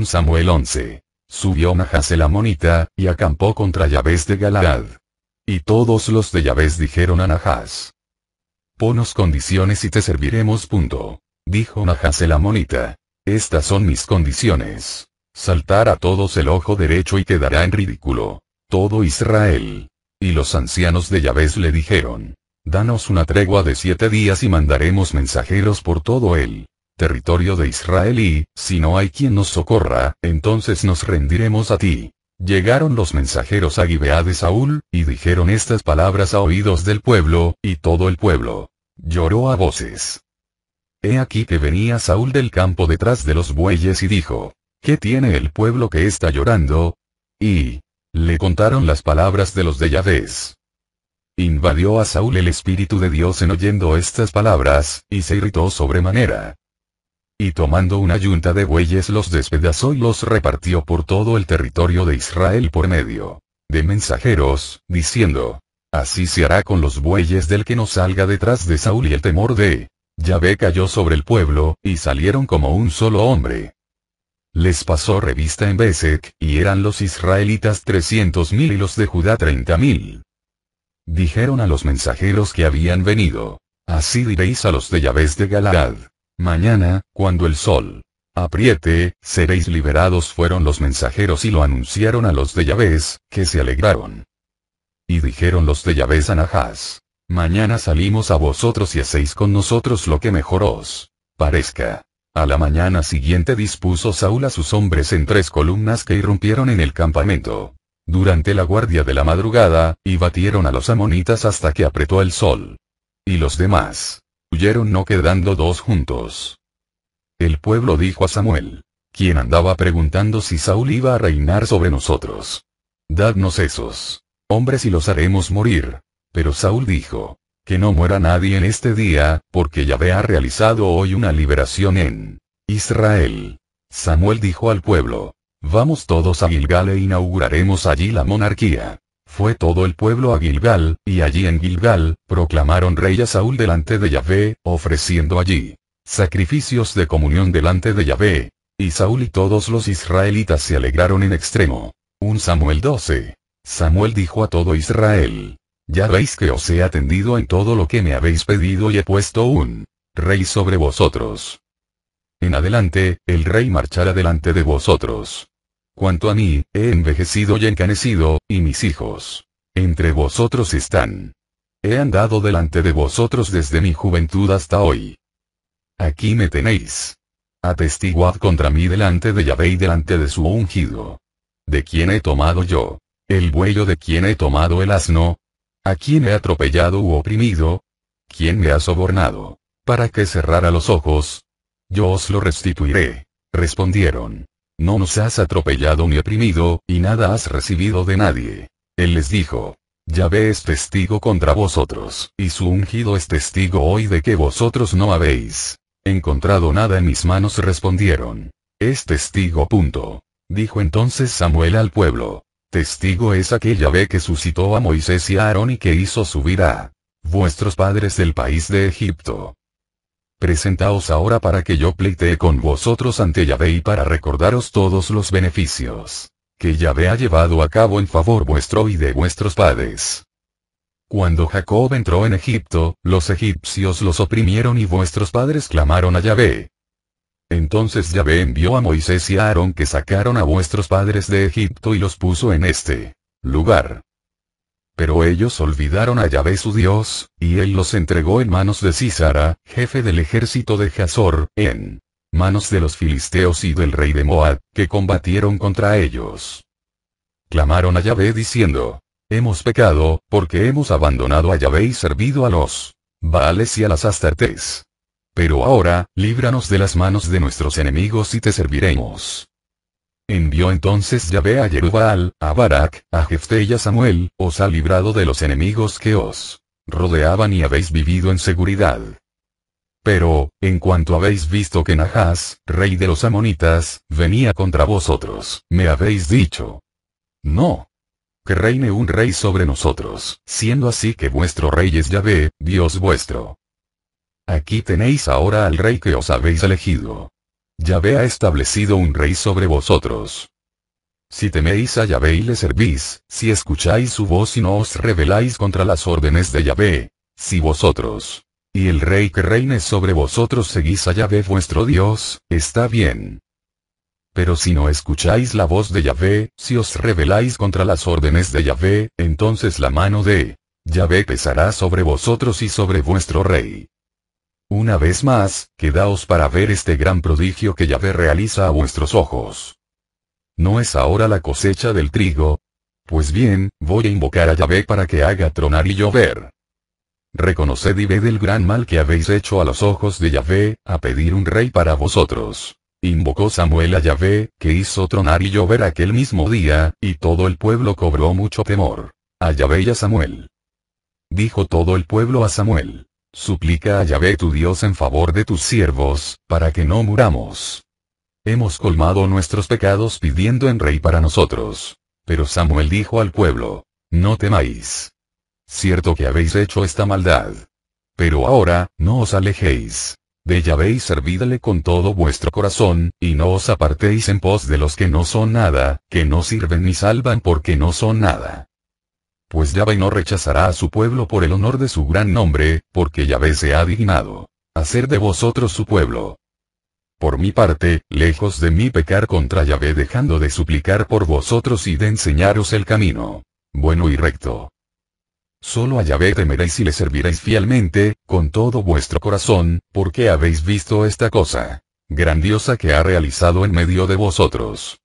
Samuel 11. Subió Nahas el amonita, y acampó contra Yabes de Galaad. Y todos los de Yabes dijeron a Nahas: ponos condiciones y te serviremos. Dijo Nahas el amonita: estas son mis condiciones. Saltar a todos el ojo derecho y quedará en ridículo todo Israel. Y los ancianos de Yabes le dijeron: danos una tregua de 7 días y mandaremos mensajeros por todo el territorio de Israel y, si no hay quien nos socorra, entonces nos rendiremos a ti. Llegaron los mensajeros a Gibeá de Saúl, y dijeron estas palabras a oídos del pueblo, y todo el pueblo lloró a voces. He aquí que venía Saúl del campo detrás de los bueyes y dijo: ¿qué tiene el pueblo que está llorando? Y le contaron las palabras de los de Yabes. Invadió a Saúl el Espíritu de Dios en oyendo estas palabras, y se irritó sobremanera. Y tomando una yunta de bueyes los despedazó y los repartió por todo el territorio de Israel por medio de mensajeros, diciendo: así se hará con los bueyes del que no salga detrás de Saúl. Y el temor de Yahvé cayó sobre el pueblo, y salieron como un solo hombre. Les pasó revista en Besek, y eran los israelitas 300.000 y los de Judá 30.000. Dijeron a los mensajeros que habían venido: así diréis a los de Yabes de Galaad: mañana, cuando el sol apriete, seréis liberados. Fueron los mensajeros y lo anunciaron a los de Yabes, que se alegraron. Y dijeron los de Yabes a Nahas: mañana salimos a vosotros y hacéis con nosotros lo que mejor os parezca. A la mañana siguiente dispuso Saúl a sus hombres en 3 columnas que irrumpieron en el campamento durante la guardia de la madrugada, y batieron a los amonitas hasta que apretó el sol. Y los demás huyeron no quedando 2 juntos. El pueblo dijo a Samuel, quien andaba preguntando si Saúl iba a reinar sobre nosotros: dadnos esos hombres y los haremos morir. Pero Saúl dijo: que no muera nadie en este día, porque Yahvé ha realizado hoy una liberación en Israel. Samuel dijo al pueblo: vamos todos a Gilgal e inauguraremos allí la monarquía. Fue todo el pueblo a Gilgal, y allí en Gilgal, proclamaron rey a Saúl delante de Yahvé, ofreciendo allí sacrificios de comunión delante de Yahvé. Y Saúl y todos los israelitas se alegraron en extremo. 1 Samuel 12. Samuel dijo a todo Israel: ya veis que os he atendido en todo lo que me habéis pedido y he puesto un rey sobre vosotros. En adelante, el rey marchará delante de vosotros. Cuanto a mí, he envejecido y encanecido, y mis hijos entre vosotros están. He andado delante de vosotros desde mi juventud hasta hoy. Aquí me tenéis. Atestiguad contra mí delante de Yahvé y delante de su ungido. ¿De quién he tomado yo el buey o de quién he tomado el asno? ¿A quién he atropellado u oprimido? ¿Quién me ha sobornado para que cerrara los ojos? Yo os lo restituiré. Respondieron: no nos has atropellado ni oprimido, y nada has recibido de nadie. Él les dijo: Yahvé es testigo contra vosotros, y su ungido es testigo hoy de que vosotros no habéis encontrado nada en mis manos. Respondieron: es testigo. Dijo entonces Samuel al pueblo: testigo es aquel Yahvé que suscitó a Moisés y a Aarón y que hizo subir a vuestros padres del país de Egipto. Presentaos ahora para que yo pleitee con vosotros ante Yahvé y para recordaros todos los beneficios que Yahvé ha llevado a cabo en favor vuestro y de vuestros padres. Cuando Jacob entró en Egipto, los egipcios los oprimieron y vuestros padres clamaron a Yahvé. Entonces Yahvé envió a Moisés y a Aarón que sacaron a vuestros padres de Egipto y los puso en este lugar. Pero ellos olvidaron a Yahvé su Dios, y él los entregó en manos de Sísara, jefe del ejército de Hazor, en manos de los filisteos y del rey de Moab, que combatieron contra ellos. Clamaron a Yahvé diciendo: hemos pecado, porque hemos abandonado a Yahvé y servido a los Baales y a las Astartes. Pero ahora, líbranos de las manos de nuestros enemigos y te serviremos. Envió entonces Yahvé a Jerubbaal, a Barak, a Jefté y a Samuel: os ha librado de los enemigos que os rodeaban y habéis vivido en seguridad. Pero, en cuanto habéis visto que Nahas, rey de los amonitas, venía contra vosotros, me habéis dicho: no, que reine un rey sobre nosotros, siendo así que vuestro rey es Yahvé, Dios vuestro. Aquí tenéis ahora al rey que os habéis elegido. Yahvé ha establecido un rey sobre vosotros. Si teméis a Yahvé y le servís, si escucháis su voz y no os rebeláis contra las órdenes de Yahvé, si vosotros y el rey que reine sobre vosotros seguís a Yahvé vuestro Dios, está bien. Pero si no escucháis la voz de Yahvé, si os rebeláis contra las órdenes de Yahvé, entonces la mano de Yahvé pesará sobre vosotros y sobre vuestro rey. Una vez más, quedaos para ver este gran prodigio que Yahvé realiza a vuestros ojos. ¿No es ahora la cosecha del trigo? Pues bien, voy a invocar a Yahvé para que haga tronar y llover. Reconoced y ved el gran mal que habéis hecho a los ojos de Yahvé, a pedir un rey para vosotros. Invocó Samuel a Yahvé, que hizo tronar y llover aquel mismo día, y todo el pueblo cobró mucho temor. A Yahvé y a Samuel. Dijo todo el pueblo a Samuel: suplica a Yahvé tu Dios en favor de tus siervos, para que no muramos. Hemos colmado nuestros pecados pidiendo en rey para nosotros. Pero Samuel dijo al pueblo: no temáis. Cierto que habéis hecho esta maldad. Pero ahora, no os alejéis de Yahvé y servídle con todo vuestro corazón, y no os apartéis en pos de los que no son nada, que no sirven ni salvan porque no son nada. Pues Yahvé no rechazará a su pueblo por el honor de su gran nombre, porque Yahvé se ha dignado hacer de vosotros su pueblo. Por mi parte, lejos de mí pecar contra Yahvé dejando de suplicar por vosotros y de enseñaros el camino bueno y recto. Solo a Yahvé temeréis y le serviréis fielmente, con todo vuestro corazón, porque habéis visto esta cosa grandiosa que ha realizado en medio de vosotros.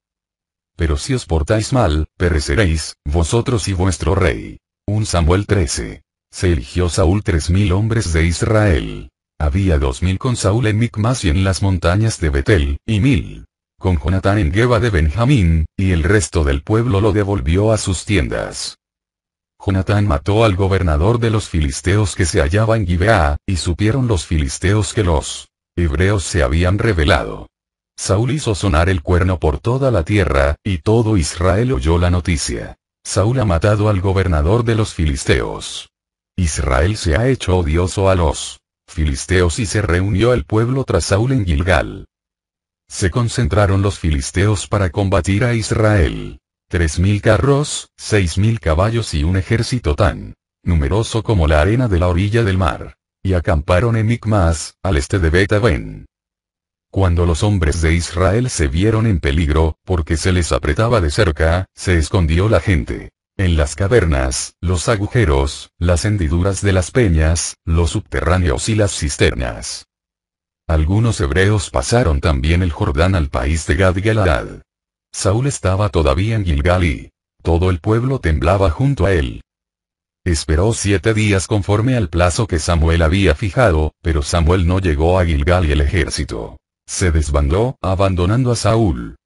Pero si os portáis mal, pereceréis, vosotros y vuestro rey. 1 Samuel 13. Se eligió Saúl 3000 hombres de Israel. Había 2000 con Saúl en Micmas y en las montañas de Betel, y 1000 con Jonatán en Geba de Benjamín, y el resto del pueblo lo devolvió a sus tiendas. Jonatán mató al gobernador de los filisteos que se hallaba en Gibeá, y supieron los filisteos que los hebreos se habían rebelado. Saúl hizo sonar el cuerno por toda la tierra, y todo Israel oyó la noticia. Saúl ha matado al gobernador de los filisteos. Israel se ha hecho odioso a los filisteos y se reunió el pueblo tras Saúl en Gilgal. Se concentraron los filisteos para combatir a Israel. 3000 carros, 6000 caballos y un ejército tan numeroso como la arena de la orilla del mar. Y acamparon en Micmas, al este de Bet-Aven. Cuando los hombres de Israel se vieron en peligro, porque se les apretaba de cerca, se escondió la gente en las cavernas, los agujeros, las hendiduras de las peñas, los subterráneos y las cisternas. Algunos hebreos pasaron también el Jordán al país de Gad-Galaad. Saúl estaba todavía en Gilgal y todo el pueblo temblaba junto a él. Esperó 7 días conforme al plazo que Samuel había fijado, pero Samuel no llegó a Gilgal y el ejército se desbandó, abandonando a Saúl.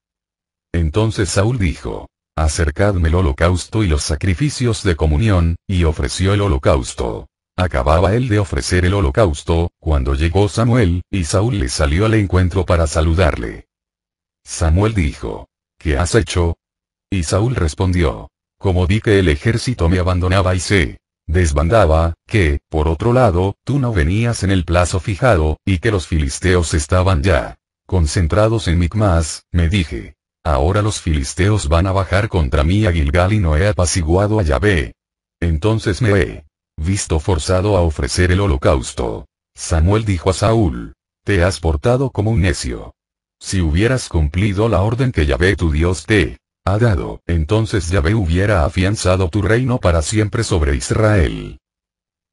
Entonces Saúl dijo: acercadme el holocausto y los sacrificios de comunión, y ofreció el holocausto. Acababa él de ofrecer el holocausto, cuando llegó Samuel, y Saúl le salió al encuentro para saludarle. Samuel dijo: ¿qué has hecho? Y Saúl respondió: como vi que el ejército me abandonaba y se desbandaba, que, por otro lado, tú no venías en el plazo fijado, y que los filisteos estaban ya concentrados en Micmas, me dije: ahora los filisteos van a bajar contra mí a Gilgal y no he apaciguado a Yahvé. Entonces me he visto forzado a ofrecer el holocausto. Samuel dijo a Saúl: te has portado como un necio. Si hubieras cumplido la orden que Yahvé tu Dios te ha dado, entonces Yahvé hubiera afianzado tu reino para siempre sobre Israel.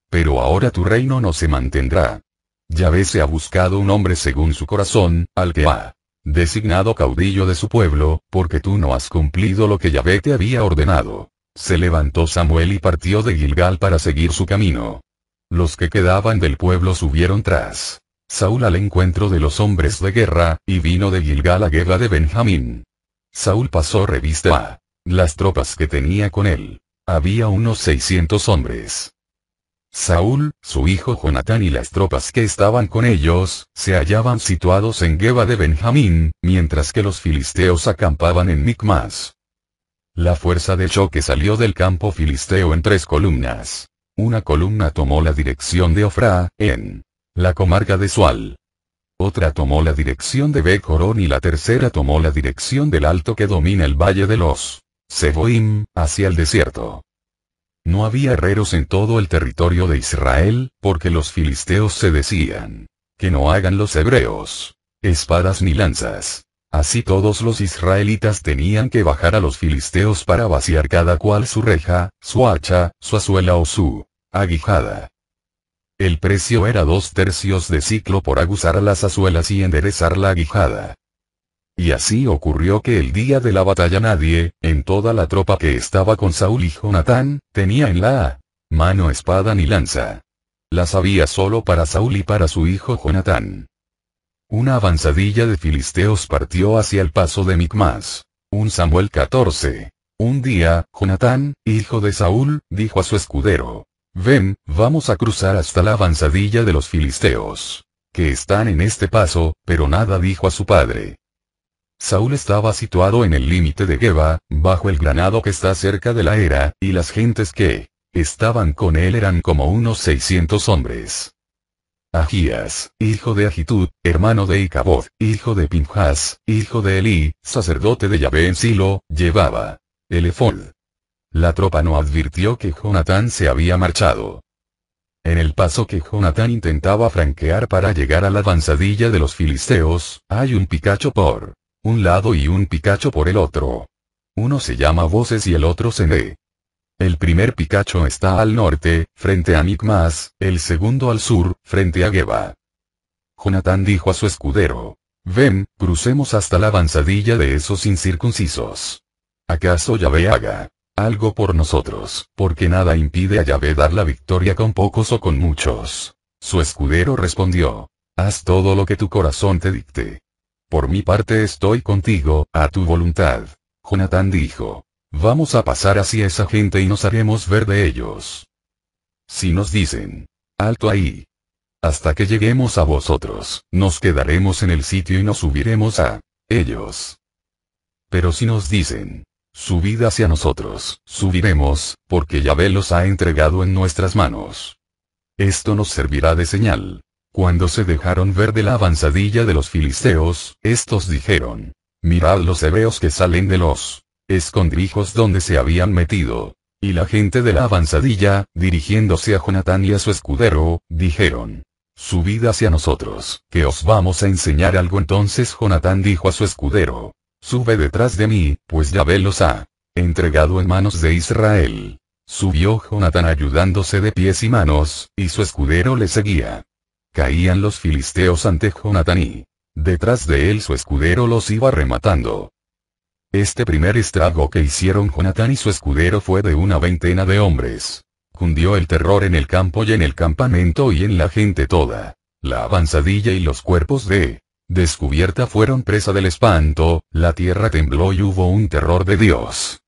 Pero ahora tu reino no se mantendrá. Yahvé se ha buscado un hombre según su corazón, al que ha designado caudillo de su pueblo, porque tú no has cumplido lo que Yahvé te había ordenado. Se levantó Samuel y partió de Gilgal para seguir su camino. Los que quedaban del pueblo subieron tras Saúl al encuentro de los hombres de guerra, y vino de Gilgal a Geba de Benjamín. Saúl pasó revista a las tropas que tenía con él. Había unos 600 hombres. Saúl, su hijo Jonatán y las tropas que estaban con ellos, se hallaban situados en Geba de Benjamín, mientras que los filisteos acampaban en Micmas. La fuerza de choque salió del campo filisteo en 3 columnas. Una columna tomó la dirección de Ofrá, en la comarca de Sual. otra tomó la dirección de Bet-Jorón y la tercera tomó la dirección del alto que domina el valle de los Seboim, hacia el desierto. No había herreros en todo el territorio de Israel, porque los filisteos se decían, que no hagan los hebreos espadas ni lanzas. Así todos los israelitas tenían que bajar a los filisteos para vaciar cada cual su reja, su hacha, su azuela o su aguijada. El precio era 2/3 de siclo por aguzar las azuelas y enderezar la aguijada. Y así ocurrió que el día de la batalla nadie, en toda la tropa que estaba con Saúl y Jonatán, tenía en la mano espada ni lanza. Las había solo para Saúl y para su hijo Jonatán. Una avanzadilla de filisteos partió hacia el paso de Micmas. 1 Samuel 14. Un día, Jonatán, hijo de Saúl, dijo a su escudero: ven, vamos a cruzar hasta la avanzadilla de los filisteos, que están en este paso, pero nada dijo a su padre. Saúl estaba situado en el límite de Geba, bajo el granado que está cerca de la era, y las gentes que estaban con él eran como unos 600 hombres. Ahías, hijo de Ahitub, hermano de Icabod, hijo de Pinjas, hijo de Elí, sacerdote de Yahvé en Silo, llevaba el efod. La tropa no advirtió que Jonatán se había marchado. En el paso que Jonatán intentaba franquear para llegar a la avanzadilla de los filisteos, hay un picacho por un lado y un picacho por el otro. Uno se llama Voces y el otro Sene. El primer picacho está al norte, frente a Micmas, el segundo al sur, frente a Geba. Jonatán dijo a su escudero: ven, crucemos hasta la avanzadilla de esos incircuncisos. ¿Acaso Yahvé haga algo por nosotros, porque nada impide a Yahvé dar la victoria con pocos o con muchos? Su escudero respondió: haz todo lo que tu corazón te dicte. Por mi parte estoy contigo, a tu voluntad. Jonatán dijo: vamos a pasar hacia esa gente y nos haremos ver de ellos. Si nos dicen: alto ahí, hasta que lleguemos a vosotros, nos quedaremos en el sitio y nos subiremos a ellos. Pero si nos dicen: subid hacia nosotros, subiremos, porque Yahvé los ha entregado en nuestras manos. Esto nos servirá de señal. Cuando se dejaron ver de la avanzadilla de los filisteos, estos dijeron: mirad los hebreos que salen de los escondrijos donde se habían metido. Y la gente de la avanzadilla, dirigiéndose a Jonatán y a su escudero, dijeron: subid hacia nosotros, que os vamos a enseñar algo. Entonces Jonatán dijo a su escudero: sube detrás de mí, pues Yahvé los ha entregado en manos de Israel. Subió Jonatán ayudándose de pies y manos, y su escudero le seguía. Caían los filisteos ante Jonatán y detrás de él su escudero los iba rematando. Este primer estrago que hicieron Jonatán y su escudero fue de una veintena de hombres. Cundió el terror en el campo y en el campamento y en la gente toda. La avanzadilla y los cuerpos de descubierta fueron presa del espanto, la tierra tembló y hubo un terror de Dios.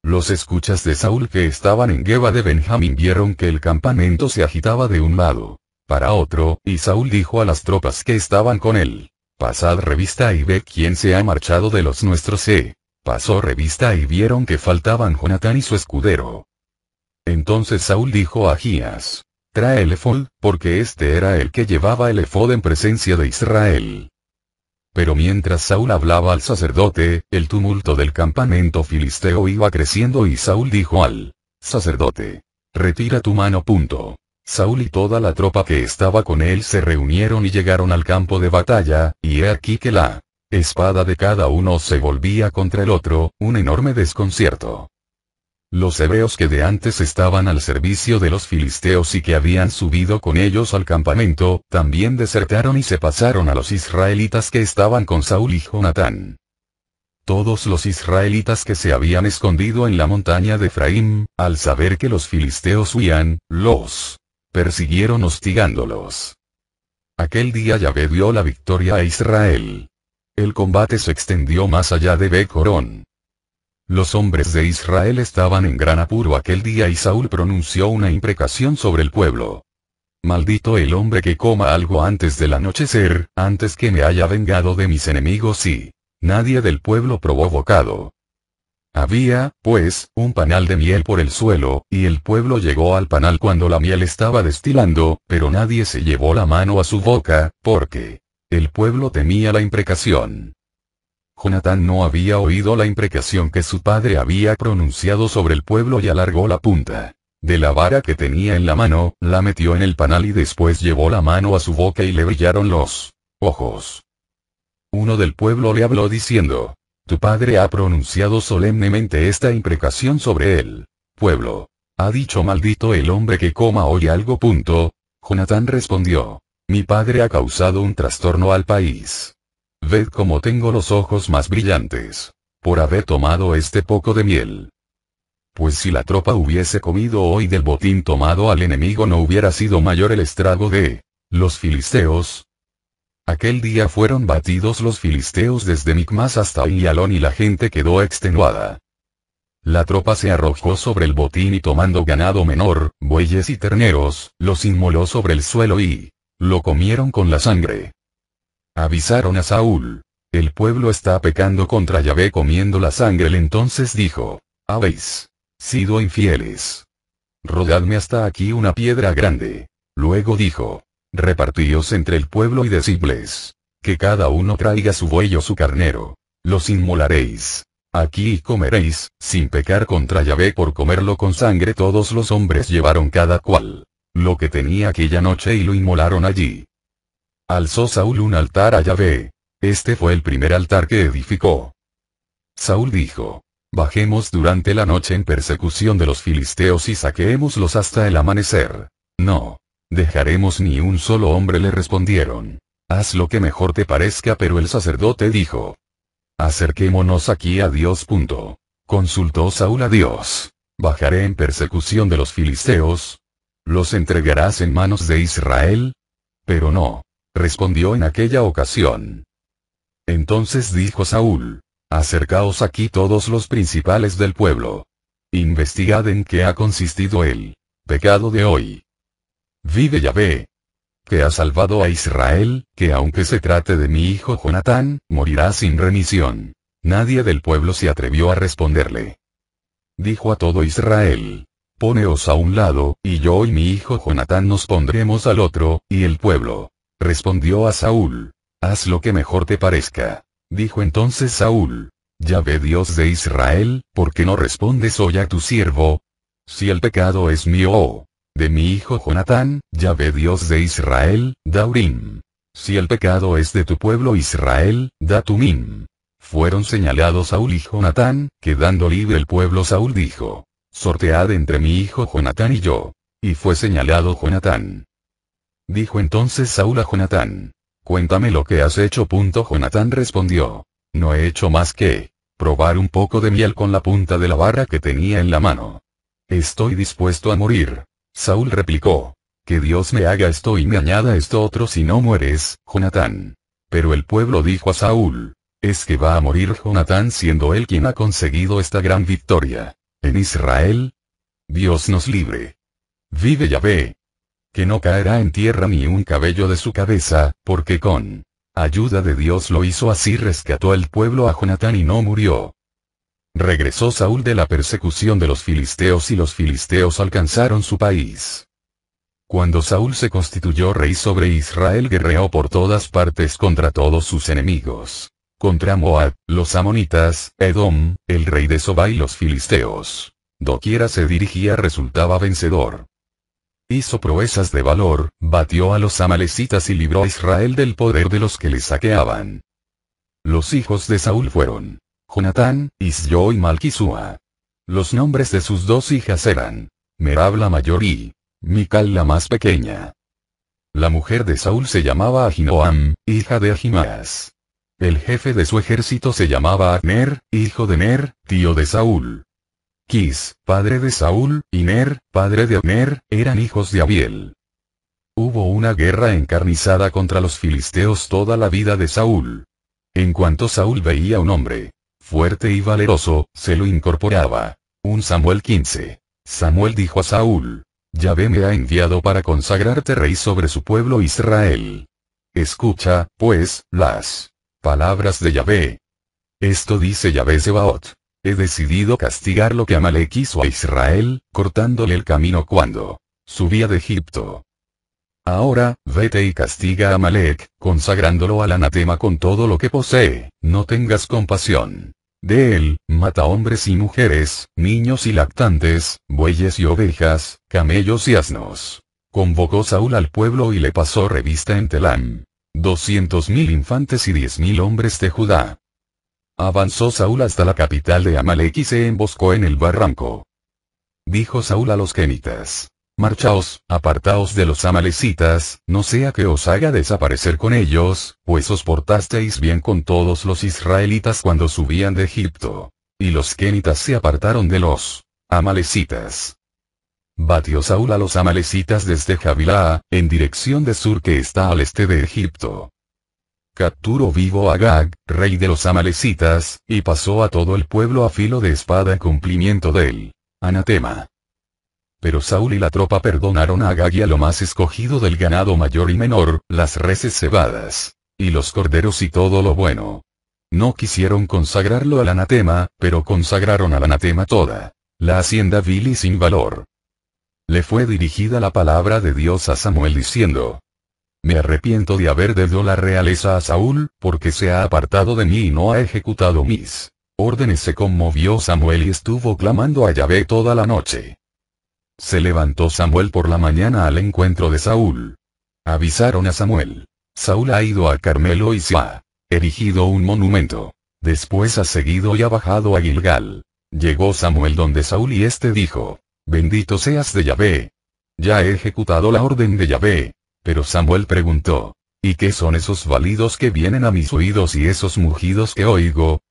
Los escuchas de Saúl que estaban en Geba de Benjamín vieron que el campamento se agitaba de un lado para otro, y Saúl dijo a las tropas que estaban con él: pasad revista y ved quién se ha marchado de los nuestros. Pasó revista y vieron que faltaban Jonatán y su escudero. Entonces Saúl dijo a Ahías: trae el efod, porque este era el que llevaba el efod en presencia de Israel. Pero mientras Saúl hablaba al sacerdote, el tumulto del campamento filisteo iba creciendo y Saúl dijo al sacerdote: retira tu mano. Saúl y toda la tropa que estaba con él se reunieron y llegaron al campo de batalla, y he aquí que la espada de cada uno se volvía contra el otro, un enorme desconcierto. Los hebreos que de antes estaban al servicio de los filisteos y que habían subido con ellos al campamento, también desertaron y se pasaron a los israelitas que estaban con Saúl y Jonatán. Todos los israelitas que se habían escondido en la montaña de Efraín, al saber que los filisteos huían, los persiguieron hostigándolos. Aquel día Yahvé dio la victoria a Israel. El combate se extendió más allá de Bet-Jorón. Los hombres de Israel estaban en gran apuro aquel día y Saúl pronunció una imprecación sobre el pueblo. Maldito el hombre que coma algo antes del anochecer, antes que me haya vengado de mis enemigos. Y nadie del pueblo probó bocado. Había, pues, un panal de miel por el suelo, y el pueblo llegó al panal cuando la miel estaba destilando, pero nadie se llevó la mano a su boca, porque El pueblo temía la imprecación. Jonatán no había oído la imprecación que su padre había pronunciado sobre el pueblo y alargó la punta de la vara que tenía en la mano, la metió en el panal y después llevó la mano a su boca y le brillaron los ojos. Uno del pueblo le habló diciendo: tu padre ha pronunciado solemnemente esta imprecación sobre él. Pueblo. Ha dicho: maldito el hombre que coma hoy algo. Jonatán respondió: mi padre ha causado un trastorno al país. Ved cómo tengo los ojos más brillantes, por haber tomado este poco de miel. Pues si la tropa hubiese comido hoy del botín tomado al enemigo, no hubiera sido mayor el estrago de los filisteos. Aquel día fueron batidos los filisteos desde Micmas hasta Aijalón y la gente quedó extenuada. La tropa se arrojó sobre el botín y tomando ganado menor, bueyes y terneros, los inmoló sobre el suelo y lo comieron con la sangre. Avisaron a Saúl: el pueblo está pecando contra Yahvé comiendo la sangre. Él entonces dijo: habéis sido infieles. Rodadme hasta aquí una piedra grande. Luego dijo: repartíos entre el pueblo y decidles que cada uno traiga su buey o su carnero. Los inmolaréis aquí y comeréis, sin pecar contra Yahvé por comerlo con sangre. Todos los hombres llevaron cada cual lo que tenía aquella noche y lo inmolaron allí. Alzó Saúl un altar a Yahvé. Este fue el primer altar que edificó. Saúl dijo: bajemos durante la noche en persecución de los filisteos y saquémoslos hasta el amanecer. No dejaremos ni un solo hombre, le respondieron. Haz lo que mejor te parezca. Pero el sacerdote dijo: acerquémonos aquí a Dios. Consultó Saúl a Dios: ¿bajaré en persecución de los filisteos? ¿Los entregarás en manos de Israel? Pero no, respondió en aquella ocasión. Entonces dijo Saúl: acercaos aquí todos los principales del pueblo. Investigad en qué ha consistido el pecado de hoy. Vive Yahvé, que ha salvado a Israel, que aunque se trate de mi hijo Jonatán, morirá sin remisión. Nadie del pueblo se atrevió a responderle. Dijo a todo Israel: poneos a un lado, y yo y mi hijo Jonatán nos pondremos al otro. Y el pueblo respondió a Saúl: haz lo que mejor te parezca. Dijo entonces Saúl: Yahvé Dios de Israel, ¿por qué no respondes hoy a tu siervo? Si el pecado es mío o de mi hijo Jonatán, Yahvé Dios de Israel, da Urim. Si el pecado es de tu pueblo Israel, da Tumim. Fueron señalados Saúl y Jonatán, quedando libre el pueblo. Saúl dijo: sortead entre mi hijo Jonatán y yo. Y fue señalado Jonatán. Dijo entonces Saúl a Jonatán: cuéntame lo que has hecho. Jonatán respondió: no he hecho más que probar un poco de miel con la punta de la vara que tenía en la mano. Estoy dispuesto a morir. Saúl replicó: que Dios me haga esto y me añada esto otro si no mueres, Jonatán. Pero el pueblo dijo a Saúl: es que va a morir Jonatán siendo él quien ha conseguido esta gran victoria en Israel. Dios nos libre. Vive Yahvé, que no caerá en tierra ni un cabello de su cabeza, porque con ayuda de Dios lo hizo así. Rescató el pueblo a Jonatán y no murió. Regresó Saúl de la persecución de los filisteos y los filisteos alcanzaron su país. Cuando Saúl se constituyó rey sobre Israel, guerreó por todas partes contra todos sus enemigos. Contra Moab, los amonitas, Edom, el rey de Soba y los filisteos. Doquiera se dirigía resultaba vencedor. Hizo proezas de valor, batió a los amalecitas y libró a Israel del poder de los que le saqueaban. Los hijos de Saúl fueron Jonatán, Isjo y Malquisúa. Los nombres de sus dos hijas eran Merab la mayor y Mical la más pequeña. La mujer de Saúl se llamaba Ahinoam, hija de Ahimaas. El jefe de su ejército se llamaba Abner, hijo de Ner, tío de Saúl. Quis, padre de Saúl, y Ner, padre de Abner, eran hijos de Abiel. Hubo una guerra encarnizada contra los filisteos toda la vida de Saúl. En cuanto Saúl veía un hombre fuerte y valeroso, se lo incorporaba. 1 Samuel 15. Samuel dijo a Saúl: Yahvé me ha enviado para consagrarte rey sobre su pueblo Israel. Escucha, pues, las palabras de Yahvé. Esto dice Yahvé Sebaot: he decidido castigar lo que Amalek hizo a Israel, cortándole el camino cuando subía de Egipto. Ahora, vete y castiga a Amalek, consagrándolo al anatema con todo lo que posee, no tengas compasión de él, mata hombres y mujeres, niños y lactantes, bueyes y ovejas, camellos y asnos. Convocó Saúl al pueblo y le pasó revista en Telam. 200.000 infantes y 10.000 hombres de Judá. Avanzó Saúl hasta la capital de Amalek y se emboscó en el barranco. Dijo Saúl a los kenitas: marchaos, apartaos de los amalecitas, no sea que os haga desaparecer con ellos, pues os portasteis bien con todos los israelitas cuando subían de Egipto. Y los kenitas se apartaron de los amalecitas. Batió Saúl a los amalecitas desde Javilá, en dirección de sur que está al este de Egipto. Capturó vivo a Agag, rey de los amalecitas, y pasó a todo el pueblo a filo de espada en cumplimiento del anatema. Pero Saúl y la tropa perdonaron a Agag y a lo más escogido del ganado mayor y menor, las reses cebadas, y los corderos y todo lo bueno. No quisieron consagrarlo al anatema, pero consagraron al anatema toda la hacienda vil y sin valor. Le fue dirigida la palabra de Dios a Samuel diciendo: me arrepiento de haber dado la realeza a Saúl, porque se ha apartado de mí y no ha ejecutado mis órdenes. Se conmovió Samuel y estuvo clamando a Yahvé toda la noche. Se levantó Samuel por la mañana al encuentro de Saúl. Avisaron a Samuel: Saúl ha ido a Carmelo y se ha erigido un monumento. Después ha seguido y ha bajado a Gilgal. Llegó Samuel donde Saúl y éste dijo: bendito seas de Yahvé. Ya he ejecutado la orden de Yahvé. Pero Samuel preguntó: ¿y qué son esos balidos que vienen a mis oídos y esos mugidos que oigo?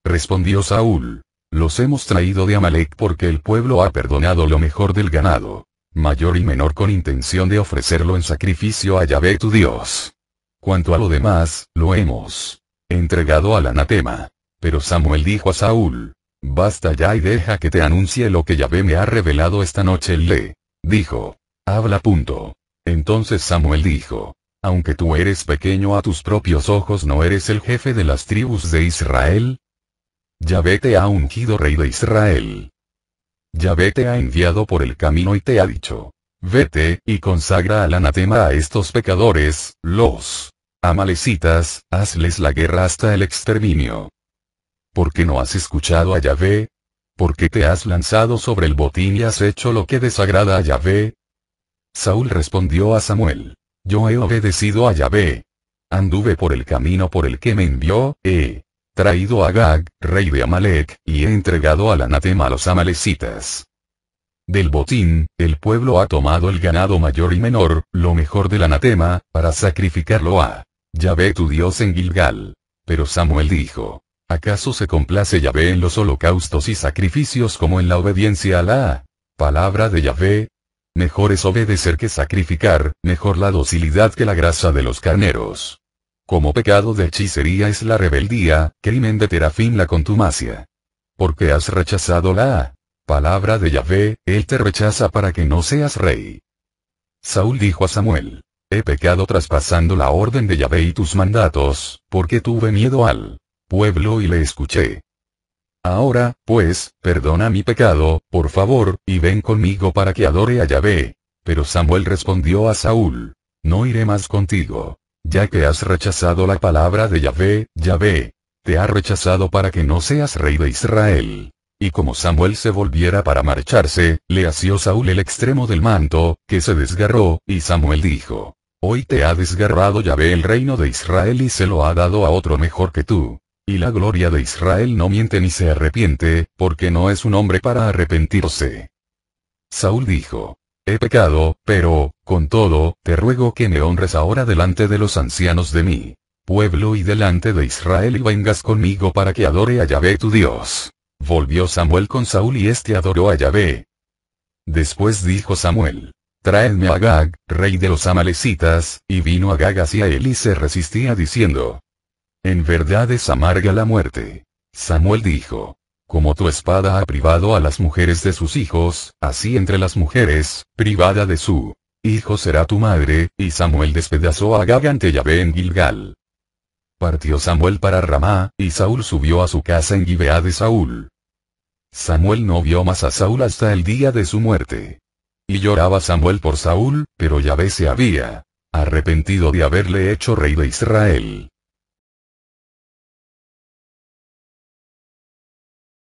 Respondió Saúl: los hemos traído de Amalek porque el pueblo ha perdonado lo mejor del ganado, mayor y menor, con intención de ofrecerlo en sacrificio a Yahvé tu Dios. Cuanto a lo demás, lo hemos entregado al anatema. Pero Samuel dijo a Saúl: basta ya y deja que te anuncie lo que Yahvé me ha revelado esta noche. Él le dijo: habla. Entonces Samuel dijo: aunque tú eres pequeño a tus propios ojos, ¿no eres el jefe de las tribus de Israel? Yahvé te ha ungido rey de Israel. Yahvé te ha enviado por el camino y te ha dicho: vete, y consagra al anatema a estos pecadores, los amalecitas, hazles la guerra hasta el exterminio. ¿Por qué no has escuchado a Yahvé? ¿Por qué te has lanzado sobre el botín y has hecho lo que desagrada a Yahvé? Saúl respondió a Samuel: yo he obedecido a Yahvé. Anduve por el camino por el que me envió, he traído a Agag, rey de Amalek, y he entregado al anatema a los amalecitas. Del botín, el pueblo ha tomado el ganado mayor y menor, lo mejor del anatema, para sacrificarlo a Yahvé tu Dios en Gilgal. Pero Samuel dijo: ¿acaso se complace Yahvé en los holocaustos y sacrificios como en la obediencia a la palabra de Yahvé? Mejor es obedecer que sacrificar, mejor la docilidad que la grasa de los carneros. Como pecado de hechicería es la rebeldía, crimen de terafín la contumacia. Porque has rechazado la palabra de Yahvé, él te rechaza para que no seas rey. Saúl dijo a Samuel: he pecado traspasando la orden de Yahvé y tus mandatos, porque tuve miedo al pueblo y le escuché. Ahora, pues, perdona mi pecado, por favor, y ven conmigo para que adore a Yahvé. Pero Samuel respondió a Saúl: no iré más contigo. Ya que has rechazado la palabra de Yahvé, Yahvé te ha rechazado para que no seas rey de Israel. Y como Samuel se volviera para marcharse, le asió Saúl el extremo del manto, que se desgarró, y Samuel dijo: hoy te ha desgarrado Yahvé el reino de Israel y se lo ha dado a otro mejor que tú. Y la gloria de Israel no miente ni se arrepiente, porque no es un hombre para arrepentirse. Saúl dijo: he pecado, pero, con todo, te ruego que me honres ahora delante de los ancianos de mi pueblo y delante de Israel y vengas conmigo para que adore a Yahvé tu Dios. Volvió Samuel con Saúl y éste adoró a Yahvé. Después dijo Samuel: traedme a Agag, rey de los amalecitas, y vino Agag hacia él y se resistía diciendo: en verdad es amarga la muerte. Samuel dijo: como tu espada ha privado a las mujeres de sus hijos, así entre las mujeres, privada de su hijo será tu madre. Y Samuel despedazó a Agag ante Yahvé en Gilgal. Partió Samuel para Ramá, y Saúl subió a su casa en Gibeá de Saúl. Samuel no vio más a Saúl hasta el día de su muerte. Y lloraba Samuel por Saúl, pero Yahvé se había arrepentido de haberle hecho rey de Israel.